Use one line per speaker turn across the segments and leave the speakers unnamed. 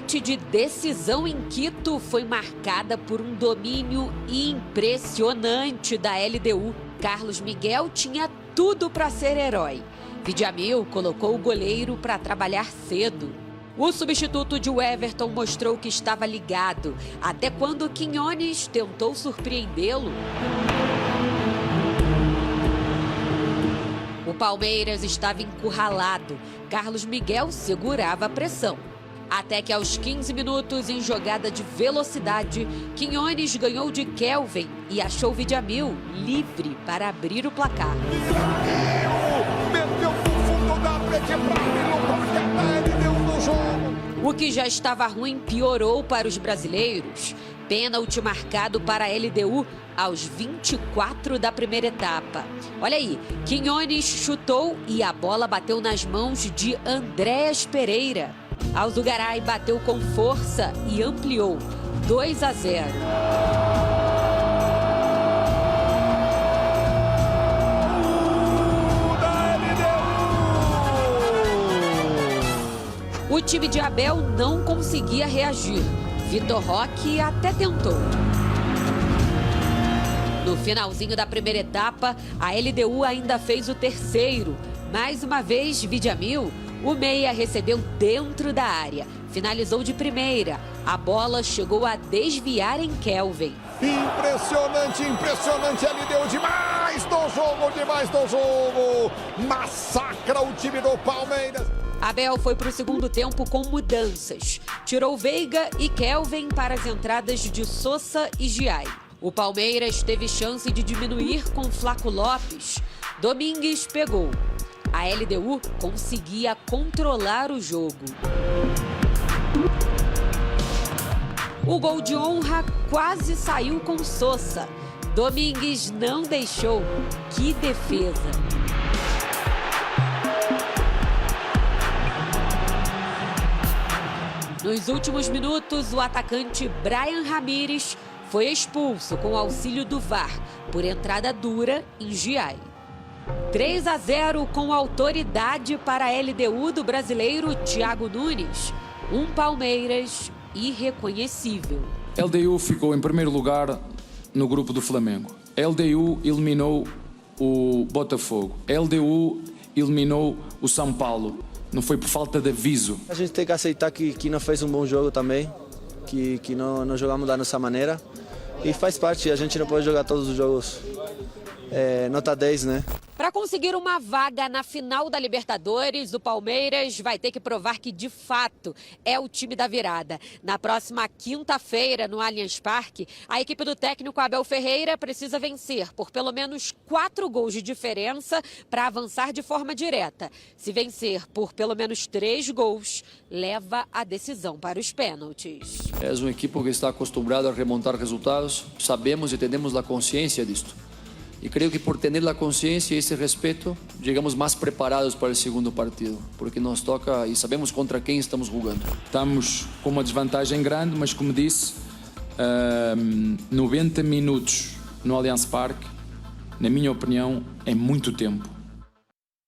noite de decisão em Quito foi marcada por um domínio impressionante da LDU. Carlos Miguel tinha tudo para ser herói. Vidiamil colocou o goleiro para trabalhar cedo. O substituto de Everton mostrou que estava ligado, até quando Quiñones tentou surpreendê-lo. O Palmeiras estava encurralado. Carlos Miguel segurava a pressão. Até que aos 15 minutos, em jogada de velocidade, Quiñones ganhou de Kelvin e achou Vidiamil livre para abrir o placar.
Meteu pro fundo da frente para abrir o placar, ele deu no jogo.
O que já estava ruim piorou para os brasileiros. Pênalti marcado para a LDU aos 24 da primeira etapa. Olha aí, Quiñones chutou e a bola bateu nas mãos de Andréas Pereira. Alzugaray bateu com força e ampliou, 2-0. O time de Abel não conseguia reagir. Vitor Roque até tentou. No finalzinho da primeira etapa, a LDU ainda fez o terceiro. Mais uma vez, Vidiamil, o meia recebeu dentro da área. Finalizou de primeira. A bola chegou a desviar em Kelvin.
Impressionante, impressionante. Ele deu demais do jogo. Massacra o time do Palmeiras.
Abel foi para o segundo tempo com mudanças. Tirou Veiga e Kelvin para as entradas de Sosa e Giai. O Palmeiras teve chance de diminuir com Flaco Lopes. Domingues pegou. A LDU conseguia controlar o jogo. O gol de honra quase saiu com Sosa. Domingues não deixou. Que defesa! Nos últimos minutos, o atacante Brian Ramírez foi expulso com auxílio do VAR por entrada dura em Giai. 3-0 com autoridade para a LDU do brasileiro Thiago Nunes. Um Palmeiras irreconhecível.
LDU ficou em primeiro lugar no grupo do Flamengo. LDU eliminou o Botafogo. LDU eliminou o São Paulo. Não foi por falta de aviso.
A gente tem que aceitar que não fez um bom jogo também, que não jogamos da nossa maneira. E faz parte, a gente não pode jogar todos os jogos nota 10, né?
Para conseguir uma vaga na final da Libertadores, o Palmeiras vai ter que provar que, de fato, é o time da virada. Na próxima quinta-feira, no Allianz Parque, a equipe do técnico Abel Ferreira precisa vencer por pelo menos 4 gols de diferença para avançar de forma direta. Se vencer por pelo menos 3 gols, leva a decisão para os pênaltis.
É uma equipe que está acostumada a remontar resultados. Sabemos e temos a consciência disto. E creio que por ter a consciência e esse respeito, chegamos mais preparados para o segundo partido, porque nos toca e sabemos contra quem estamos jogando.
Estamos com uma desvantagem grande, mas como disse, 90 minutos no Allianz Parque, na minha opinião, é muito tempo.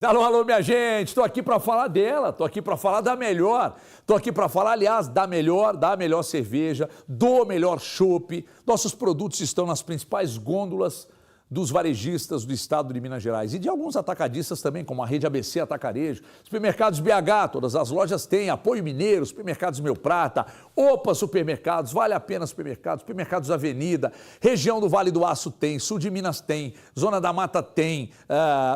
Alô, alô, minha gente, estou aqui para falar dela, estou aqui para falar da melhor, estou aqui para falar, aliás, da melhor cerveja, do melhor chopp. Nossos produtos estão nas principais gôndolas dos varejistas do estado de Minas Gerais e de alguns atacadistas também, como a rede ABC Atacarejo, supermercados BH, todas as lojas têm, Apoio Mineiro, supermercados Meu Prata, Opa Supermercados, Vale a Pena Supermercados, supermercados Avenida, região do Vale do Aço tem, sul de Minas tem, Zona da Mata tem,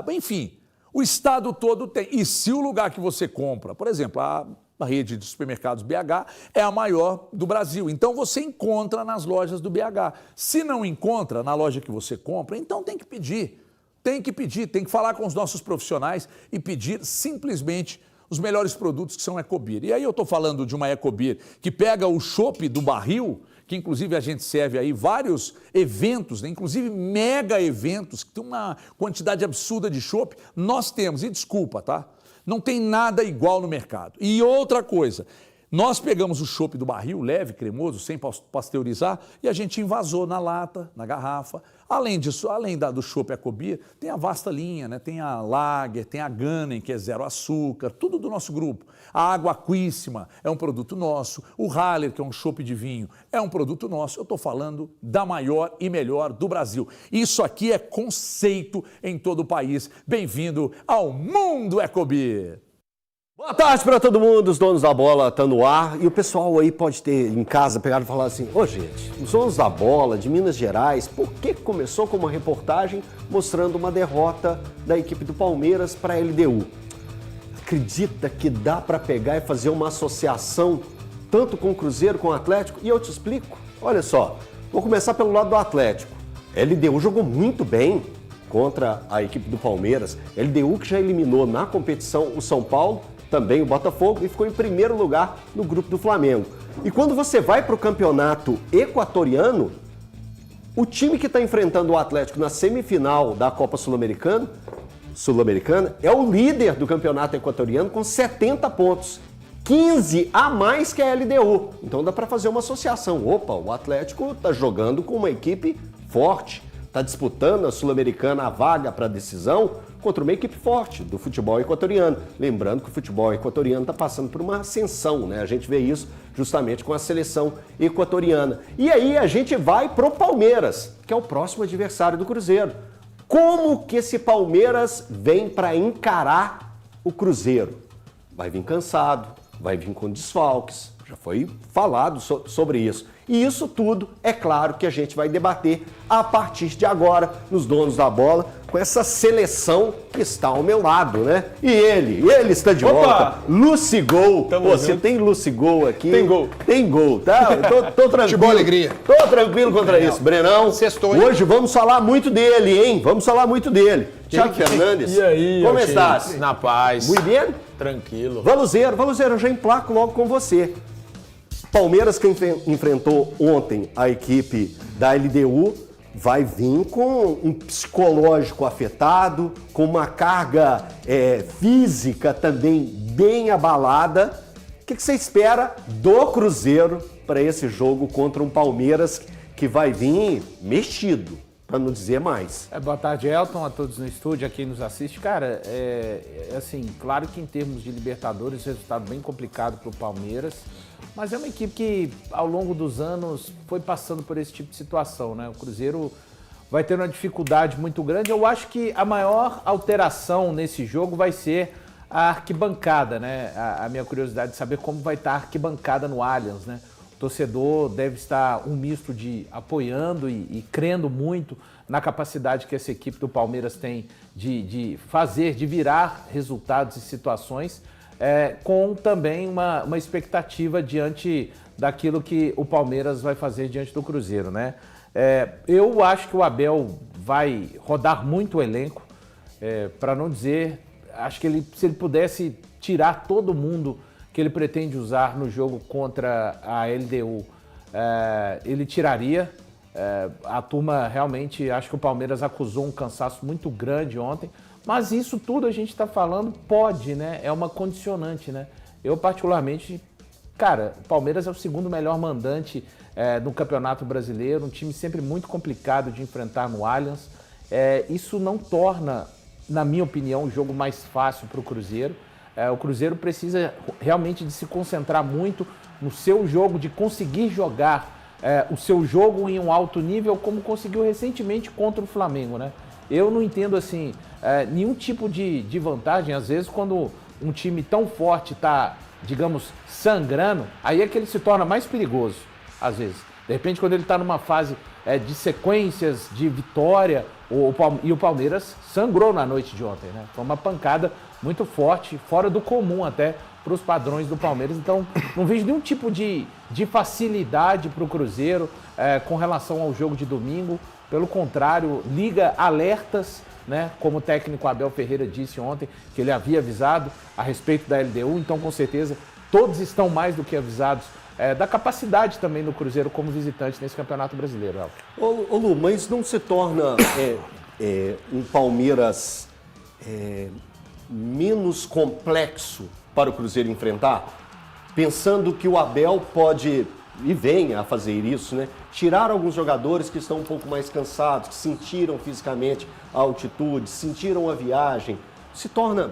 enfim, o estado todo tem. E se o lugar que você compra, por exemplo, a rede de supermercados BH é a maior do Brasil. Então você encontra nas lojas do BH. Se não encontra na loja que você compra, então tem que pedir. Tem que falar com os nossos profissionais e pedir simplesmente os melhores produtos que são Ecobir. E aí eu estou falando de uma Ecobir que pega o chopp do barril, que inclusive a gente serve aí vários eventos, né? Inclusive mega eventos, que tem uma quantidade absurda de chopp, nós temos, e desculpa, tá? Não tem nada igual no mercado. E outra coisa, nós pegamos o chopp do barril, leve, cremoso, sem pasteurizar, e a gente invasou na lata, na garrafa, Além disso, além do chopp Ecobir, tem a vasta linha, né? Tem a Lager, tem a Gunnen, que é 0 açúcar, tudo do nosso grupo. A Água Aquíssima é um produto nosso. O Haller, que é um chopp de vinho, é um produto nosso. Eu estou falando da maior e melhor do Brasil. Isso aqui é conceito em todo o país. Bem-vindo ao Mundo Ecobir!
Boa tarde para todo mundo, os donos da bola estão no ar e o pessoal aí pode ter em casa pegado e falar assim: ô gente, os donos da bola de Minas Gerais, por que começou com uma reportagem mostrando uma derrota da equipe do Palmeiras para a LDU? Acredita que dá para pegar e fazer uma associação tanto com o Cruzeiro com o Atlético? E eu te explico. Olha só, vou começar pelo lado do Atlético. A LDU jogou muito bem contra a equipe do Palmeiras. A LDU que já eliminou na competição o São Paulo, também o Botafogo, e ficou em primeiro lugar no grupo do Flamengo. E quando você vai para o campeonato equatoriano, o time que está enfrentando o Atlético na semifinal da Copa Sul-Americana é o líder do campeonato equatoriano com 70 pontos. 15 a mais que a LDU. Então dá para fazer uma associação. Opa, o Atlético está jogando com uma equipe forte, está disputando a Sul-Americana, a vaga para a decisão, contra uma equipe forte do futebol equatoriano. Lembrando que o futebol equatoriano está passando por uma ascensão, né? A gente vê isso justamente com a seleção equatoriana. E aí a gente vai pro Palmeiras, que é o próximo adversário do Cruzeiro. Como que esse Palmeiras vem para encarar o Cruzeiro? Vai vir cansado, vai vir com desfalques, já foi falado sobre isso. E isso tudo, é claro, que a gente vai debater a partir de agora, nos Donos da Bola, com essa seleção que está ao meu lado, né? E ele está de volta. Lucigol. Você tem Lucigol aqui?
Tem gol.
Tem gol, tá? Tô tranquilo.
Futebol alegria.
Tô tranquilo contra isso. Brenão,
Sextou, hein?
hoje vamos falar muito dele, hein? Vamos falar muito dele. Thiago Fernandes,
E aí,
como
Alcine?
estás?
Na paz.
Muito bem?
Tranquilo.
Valuzeiro, eu já emplaco logo com você. Palmeiras, que enfrentou ontem a equipe da LDU, vai vir com um psicológico afetado, com uma carga física também bem abalada. O que você espera do Cruzeiro para esse jogo contra um Palmeiras que vai vir mexido, para não dizer mais?
Boa tarde, Elton, a todos no estúdio, a quem nos assiste. Cara, assim, claro que em termos de Libertadores, resultado bem complicado para o Palmeiras, mas é uma equipe que ao longo dos anos foi passando por esse tipo de situação, né? O Cruzeiro vai ter uma dificuldade muito grande. Eu acho que a maior alteração nesse jogo vai ser a arquibancada, né? A minha curiosidade de saber como vai estar a arquibancada no Allianz, né? O torcedor deve estar um misto de apoiando e crendo muito na capacidade que essa equipe do Palmeiras tem de fazer, de virar resultados e situações, com também uma expectativa diante daquilo que o Palmeiras vai fazer diante do Cruzeiro, né? Eu acho que o Abel vai rodar muito o elenco, para não dizer, acho que se ele pudesse tirar todo mundo que ele pretende usar no jogo contra a LDU, ele tiraria. A turma realmente, acho que o Palmeiras acusou um cansaço muito grande ontem, mas isso tudo a gente está falando pode, né? É uma condicionante, né? Eu particularmente, cara, o Palmeiras é o segundo melhor mandante no Campeonato Brasileiro, um time sempre muito complicado de enfrentar no Allianz. Isso não torna, na minha opinião, o jogo mais fácil para o Cruzeiro. O Cruzeiro precisa realmente de se concentrar muito no seu jogo, de conseguir jogar o seu jogo em um alto nível, como conseguiu recentemente contra o Flamengo, né? Eu não entendo, assim, nenhum tipo de vantagem. Às vezes, quando um time tão forte está, digamos, sangrando, aí é que ele se torna mais perigoso, às vezes. De repente, quando ele está numa fase de sequências de vitória, e o Palmeiras sangrou na noite de ontem, né? Foi uma pancada muito forte, fora do comum até, para os padrões do Palmeiras. Então, não vejo nenhum tipo de facilidade para o Cruzeiro com relação ao jogo de domingo. Pelo contrário, liga alertas, né? Como o técnico Abel Ferreira disse ontem, que ele havia avisado a respeito da LDU. Então, com certeza, todos estão mais do que avisados da capacidade também do Cruzeiro como visitante nesse Campeonato Brasileiro.
Ô Lu, mas não se torna um Palmeiras menos complexo para o Cruzeiro enfrentar? Pensando que o Abel pode e vem a fazer isso, né? Tirar alguns jogadores que estão um pouco mais cansados, que sentiram fisicamente a altitude, sentiram a viagem. Se torna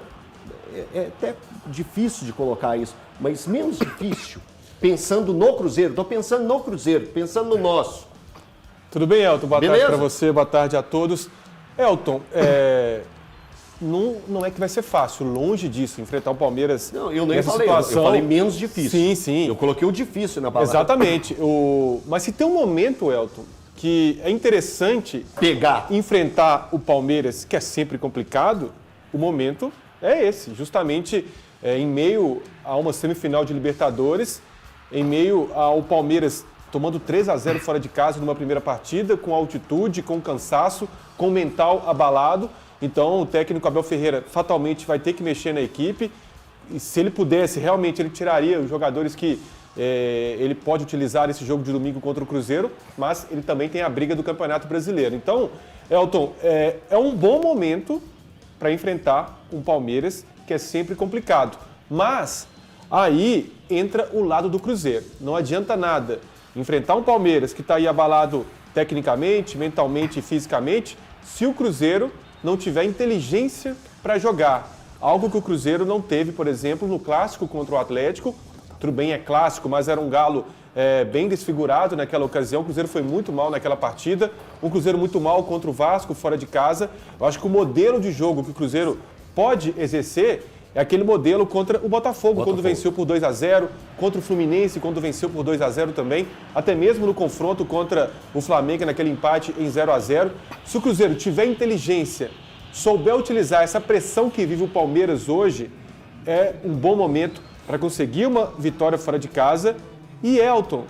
até difícil de colocar isso, mas menos difícil, pensando no Cruzeiro. Estou pensando no Cruzeiro, pensando no nosso.
Tudo bem, Elton? Boa
Beleza?
tarde para você, boa tarde a todos. Elton, não é que vai ser fácil, longe disso, enfrentar o Palmeiras.
Não, eu nem
nessa
falei,
situação.
eu falei menos difícil.
Sim, sim.
Eu coloquei o difícil na palavra.
Exatamente. Mas se tem um momento, Elton, que é interessante enfrentar o Palmeiras, que é sempre complicado, o momento é esse, justamente em meio a uma semifinal de Libertadores, em meio ao Palmeiras tomando 3-0 fora de casa numa primeira partida, com altitude, com cansaço, com mental abalado. Então o técnico Abel Ferreira fatalmente vai ter que mexer na equipe. E se ele pudesse, realmente ele tiraria os jogadores que ele pode utilizar nesse jogo de domingo contra o Cruzeiro, mas ele também tem a briga do Campeonato Brasileiro. Então, Elton, é um bom momento para enfrentar um Palmeiras, que é sempre complicado. Mas aí entra o lado do Cruzeiro. Não adianta nada enfrentar um Palmeiras que está aí abalado tecnicamente, mentalmente e fisicamente, se o Cruzeiro não tiver inteligência para jogar. Algo que o Cruzeiro não teve, por exemplo, no clássico contra o Atlético. Tudo bem, é clássico, mas era um Galo bem desfigurado naquela ocasião. O Cruzeiro foi muito mal naquela partida. Um Cruzeiro muito mal contra o Vasco, fora de casa. Eu acho que o modelo de jogo que o Cruzeiro pode exercer é aquele modelo contra o Botafogo, quando venceu por 2-0, contra o Fluminense, quando venceu por 2-0 também, até mesmo no confronto contra o Flamengo, naquele empate em 0-0. Se o Cruzeiro tiver inteligência, souber utilizar essa pressão que vive o Palmeiras hoje, é um bom momento para conseguir uma vitória fora de casa. E Elton,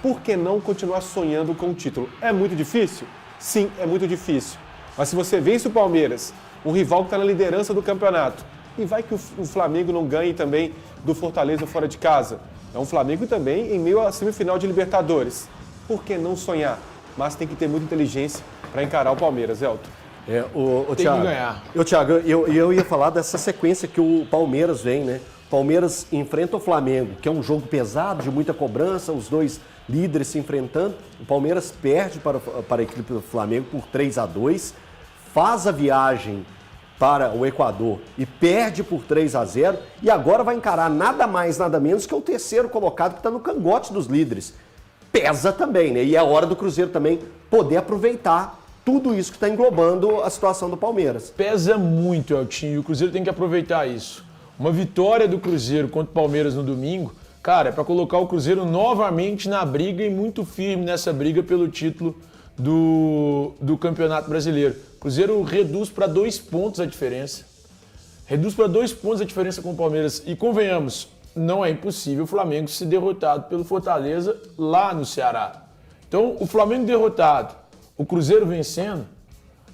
por que não continuar sonhando com o título? É muito difícil? Sim, é muito difícil. Mas se você vence o Palmeiras, um rival que está na liderança do campeonato, e vai que o Flamengo não ganhe também do Fortaleza fora de casa. É um Flamengo também em meio à semifinal de Libertadores. Por que não sonhar? Mas tem que ter muita inteligência para encarar o Palmeiras, Elton.
Tem
Thiago,
que ganhar.
Thiago, eu ia falar dessa sequência que o Palmeiras vem, né? Palmeiras enfrenta o Flamengo, que é um jogo pesado, de muita cobrança, os dois líderes se enfrentando. O Palmeiras perde para a equipe do Flamengo por 3-2, faz a viagem para o Equador e perde por 3-0 e agora vai encarar nada mais, nada menos que o terceiro colocado que está no cangote dos líderes. Pesa também, né? E é hora do Cruzeiro também poder aproveitar tudo isso que está englobando a situação do Palmeiras.
Pesa muito, Eltinho, e o Cruzeiro tem que aproveitar isso. Uma vitória do Cruzeiro contra o Palmeiras no domingo, cara, é para colocar o Cruzeiro novamente na briga e muito firme nessa briga pelo título do Campeonato Brasileiro. O Cruzeiro reduz para 2 pontos a diferença. Reduz para 2 pontos a diferença com o Palmeiras. E convenhamos, não é impossível o Flamengo ser derrotado pelo Fortaleza lá no Ceará. Então, o Flamengo derrotado, o Cruzeiro vencendo,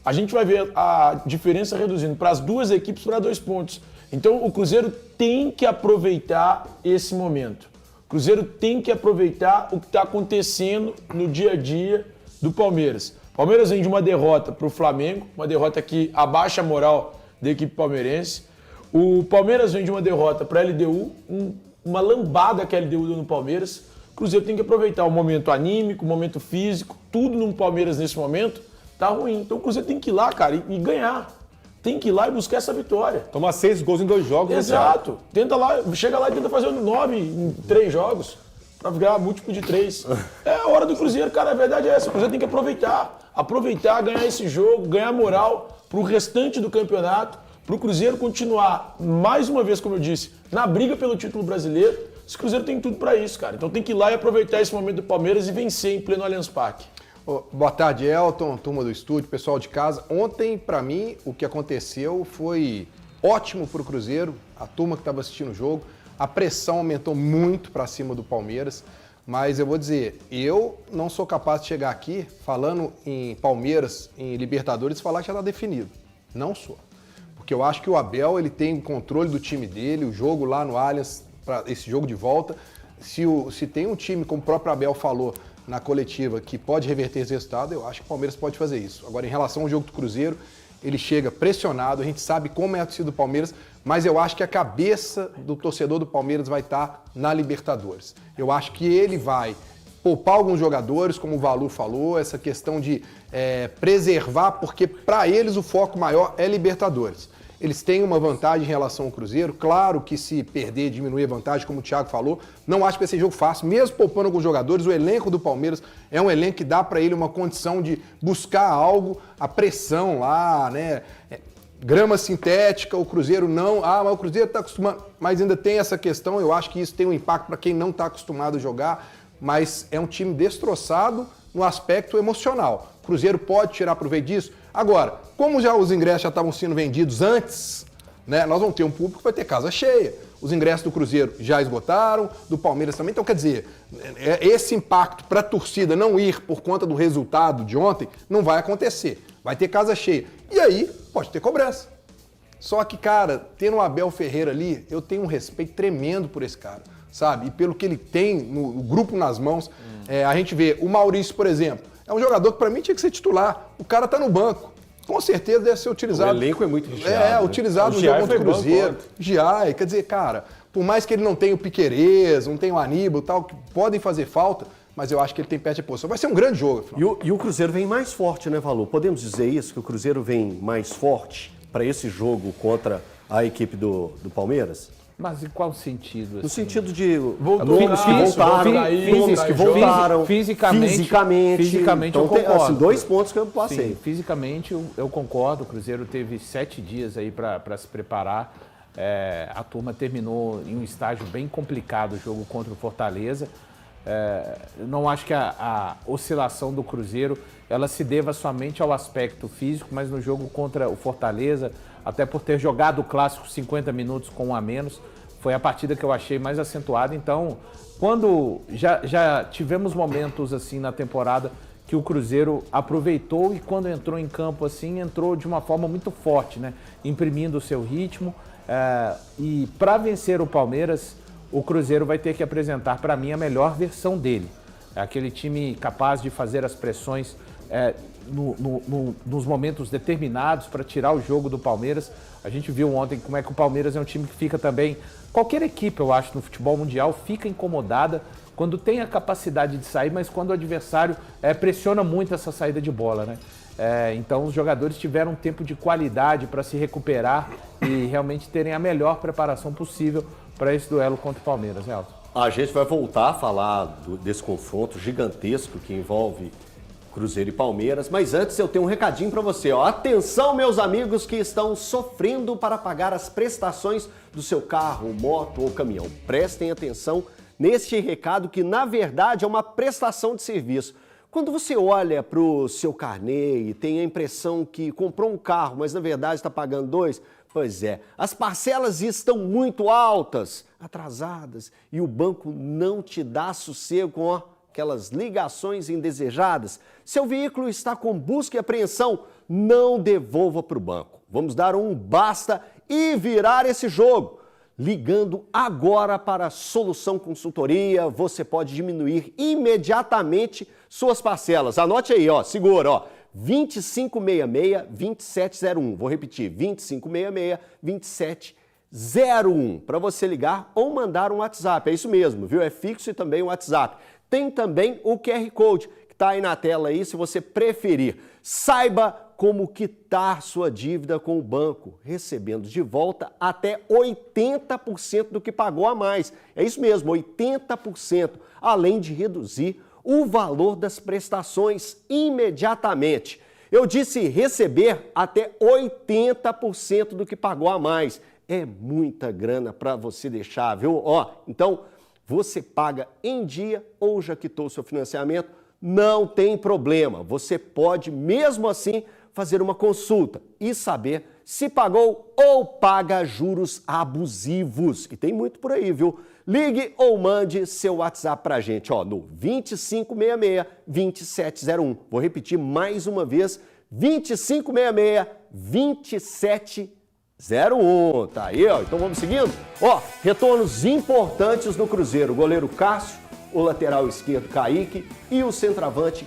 a gente vai ver a diferença reduzindo para as duas equipes para 2 pontos. Então, o Cruzeiro tem que aproveitar esse momento. O Cruzeiro tem que aproveitar o que está acontecendo no dia a dia do Palmeiras. O Palmeiras vem de uma derrota para o Flamengo, uma derrota que abaixa a moral da equipe palmeirense. O Palmeiras vem de uma derrota para a LDU, uma lambada que a LDU deu no Palmeiras. O Cruzeiro tem que aproveitar o momento anímico, o momento físico, tudo no Palmeiras nesse momento tá ruim. Então o Cruzeiro tem que ir lá, cara, e ganhar. Tem que ir lá e buscar essa vitória.
Tomar 6 gols em 2 jogos.
Exato. Tenta lá, chega lá e tenta fazer 9 em 3 jogos. Pra virar múltiplo de 3. É a hora do Cruzeiro, cara. A verdade é essa. O Cruzeiro tem que aproveitar. Aproveitar, ganhar esse jogo, ganhar moral pro restante do campeonato, pro Cruzeiro continuar, mais uma vez, como eu disse, na briga pelo título brasileiro. Esse Cruzeiro tem tudo pra isso, cara. Então tem que ir lá e aproveitar esse momento do Palmeiras e vencer em pleno Allianz Parque.
Boa tarde, Elton, turma do estúdio, pessoal de casa. Ontem, pra mim, o que aconteceu foi ótimo pro Cruzeiro, a turma que estava assistindo o jogo. A pressão aumentou muito para cima do Palmeiras, mas eu vou dizer, eu não sou capaz de chegar aqui falando em Palmeiras, em Libertadores, e falar que já está definido. Não sou. Porque eu acho que o Abel ele tem o controle do time dele, o jogo lá no Allianz, para esse jogo de volta. Se tem um time, como o próprio Abel falou na coletiva, que pode reverter esse resultado, eu acho que o Palmeiras pode fazer isso. Agora, em relação ao jogo do Cruzeiro, ele chega pressionado, a gente sabe como é a torcida do Palmeiras, mas eu acho que a cabeça do torcedor do Palmeiras vai estar na Libertadores. Eu acho que ele vai poupar alguns jogadores, como o Valu falou, essa questão de preservar, porque para eles o foco maior é Libertadores. Eles têm uma vantagem em relação ao Cruzeiro. Claro que se perder, diminuir a vantagem, como o Thiago falou. Não acho que vai ser jogo fácil. Mesmo poupando alguns jogadores, o elenco do Palmeiras é um elenco que dá para ele uma condição de buscar algo, a pressão lá, né? Grama sintética, o Cruzeiro não. Mas o Cruzeiro está acostumado. Mas ainda tem essa questão, eu acho que isso tem um impacto para quem não está acostumado a jogar. Mas é um time destroçado no aspecto emocional. O Cruzeiro pode tirar proveito disso. Agora, como os ingressos já estavam sendo vendidos antes, né, nós vamos ter um público que vai ter casa cheia. Os ingressos do Cruzeiro já esgotaram, do Palmeiras também. Então, quer dizer, esse impacto para a torcida não ir por conta do resultado de ontem não vai acontecer. Vai ter casa cheia. E aí, pode ter cobrança. Só que, cara, tendo o Abel Ferreira ali, eu tenho um respeito tremendo por esse cara, sabe? E pelo que ele tem no grupo nas mãos. A gente vê o Maurício, por exemplo. É um jogador que, para mim, tinha que ser titular. O cara tá no banco. Com certeza deve ser utilizado.
O elenco é muito recheado.
Utilizado no jogo contra o Cruzeiro. Giai, quer dizer, cara, por mais que ele não tenha o Piquerez, não tenha o Aníbal e tal, que podem fazer falta, mas eu acho que ele tem pé de posição. Vai ser um grande jogo.
E o Cruzeiro vem mais forte, né, Valu? Podemos dizer isso, que o Cruzeiro vem mais forte para esse jogo contra a equipe do Palmeiras?
Mas em qual sentido? Assim?
No sentido de
nomes
que voltaram,
fisicamente
então,
eu concordo.
Assim, 2 pontos que eu passei.
Sim, fisicamente eu concordo, o Cruzeiro teve 7 dias aí para se preparar, a turma terminou em um estágio bem complicado o jogo contra o Fortaleza. Eu não acho que a oscilação do Cruzeiro ela se deva somente ao aspecto físico, mas no jogo contra o Fortaleza, até por ter jogado o clássico 50 minutos com 1 a menos, foi a partida que eu achei mais acentuada. Então, quando já tivemos momentos assim na temporada que o Cruzeiro aproveitou e quando entrou em campo assim, entrou de uma forma muito forte, né? Imprimindo o seu ritmo. E para vencer o Palmeiras, o Cruzeiro vai ter que apresentar para mim a melhor versão dele. É aquele time capaz de fazer as pressões nos momentos determinados para tirar o jogo do Palmeiras. A gente viu ontem como é que o Palmeiras é um time que fica também... Qualquer equipe, eu acho, no futebol mundial fica incomodada quando tem a capacidade de sair, mas quando o adversário pressiona muito essa saída de bola, né? Então os jogadores tiveram um tempo de qualidade para se recuperar e realmente terem a melhor preparação possível para esse duelo contra o Palmeiras, Elton.
A gente vai voltar a falar desse confronto gigantesco que envolve Cruzeiro e Palmeiras, mas antes eu tenho um recadinho para você. Atenção, meus amigos que estão sofrendo para pagar as prestações do seu carro, moto ou caminhão. Prestem atenção neste recado que, na verdade, é uma prestação de serviço. Quando você olha para o seu carnê e tem a impressão que comprou um carro, mas na verdade está pagando 2, pois é, as parcelas estão muito altas, atrasadas, e o banco não te dá sossego com aquelas ligações indesejadas. Seu veículo está com busca e apreensão, não devolva para o banco. Vamos dar um basta e virar esse jogo. Ligando agora para a Solução Consultoria, você pode diminuir imediatamente suas parcelas. Anote aí, segura, 2566-2701. Vou repetir, 2566-2701. Para você ligar ou mandar um WhatsApp. É isso mesmo, viu? É fixo e também um WhatsApp. Tem também o QR Code, que está aí na tela aí, se você preferir. Saiba como quitar sua dívida com o banco, recebendo de volta até 80% do que pagou a mais. É isso mesmo, 80%, além de reduzir o valor das prestações imediatamente. Eu disse receber até 80% do que pagou a mais. É muita grana para você deixar, viu? Então, você paga em dia ou já quitou seu financiamento, não tem problema. Você pode, mesmo assim, fazer uma consulta e saber se pagou ou paga juros abusivos. E tem muito por aí, viu? Ligue ou mande seu WhatsApp pra gente, no 2566-2701. Vou repetir mais uma vez, 2566-2701. Tá aí, então vamos seguindo? Retornos importantes no Cruzeiro. O goleiro Cássio, o lateral esquerdo Kaique e o centroavante